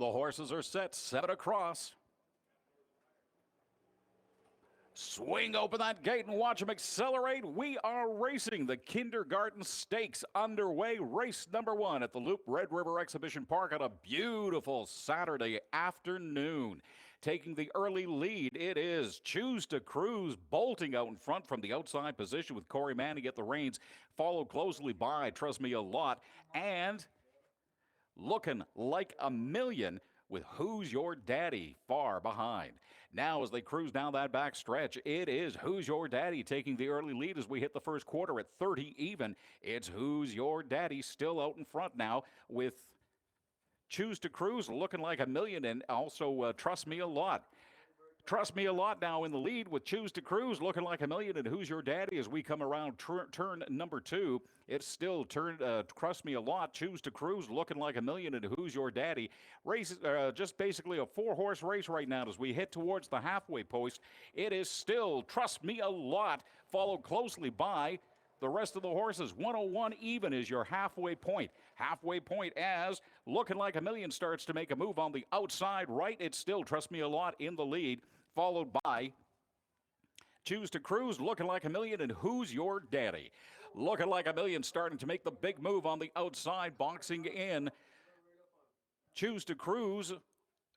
The horses are set, 7 across. Swing open that gate and watch them accelerate. We are racing. The Kindergarten Stakes underway. Race number 1 at the Loop Red River Exhibition Park on a beautiful Saturday afternoon. Taking the early lead, it is Choose to Cruise, bolting out in front from the outside position with Corey Manning at the reins, followed closely by Trust Me a Lot, and Looking Like a Million with Who's Your Daddy far behind. Now, as they cruise down that back stretch, it is Who's Your Daddy taking the early lead as we hit the first quarter at 30 even. It's Who's Your Daddy still out in front now with Choose to Cruise Looking Like a Million, and also Trust Me a Lot. Trust Me a Lot now in the lead with Choose to Cruise Looking Like a Million, and Who's Your Daddy as we come around turn number 2. It's still Trust Me a Lot, Choose to Cruise Looking Like a Million, and Who's Your Daddy. Race just basically a 4-horse race right now as we head towards the halfway post. It is still Trust Me a Lot, followed closely by the rest of the horses. 101 even is your halfway point. Halfway point as Looking Like a Million starts to make a move on the outside right. It's still Trust Me a Lot in the lead, followed by Choose to Cruise, Looking Like a Million, and Who's Your Daddy. Looking Like a Million starting to make the big move on the outside, boxing in. Choose to Cruise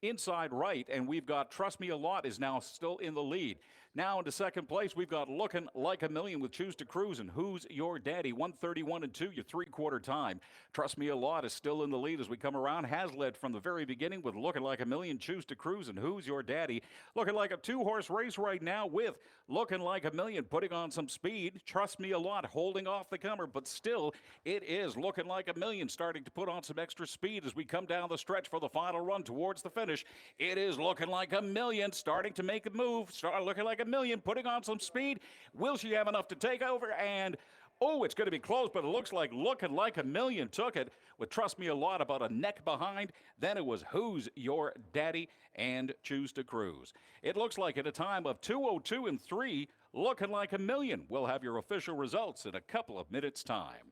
inside right, and we've got Trust Me a Lot is now still in the lead. Now into second place, we've got Looking Like a Million with Choose to Cruise and Who's Your Daddy. 1:31 and 2, your three-quarter time. Trust Me a Lot is still in the lead as we come around. Has led from the very beginning with Looking Like a Million, Choose to Cruise, and Who's Your Daddy. Looking like a 2-horse race right now with Looking Like a Million putting on some speed. Trust Me a Lot holding off the comer, but still it is Looking Like a Million starting to put on some extra speed as we come down the stretch for the final run towards the finish. It is Looking Like a Million starting to make a move. Looking Like a Million putting on some speed. Will she have enough to take over? And oh, it's going to be close, but it looks like Looking Like a Million took it with Trust Me a Lot about a neck behind. Then it was Who's Your Daddy and Choose to Cruise. It looks like at a time of 2:02 and 3, Looking Like a Million. We'll have your official results in a couple of minutes' time.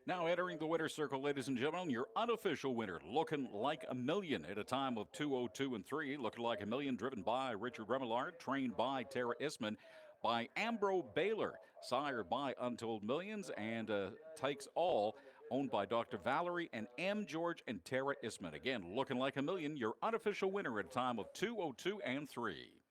Now entering the winner's circle, ladies and gentlemen, your unofficial winner, Looking Like a Million at a time of 2:02 and 3. Looking Like a Million, driven by Richard Remillard, trained by Tara Isman, by Ambro Baylor, sired by Untold Millions, and takes all owned by Dr. Valerie and M. George and Tara Isman. Again, Looking Like a Million, your unofficial winner at a time of 2:02 and 3.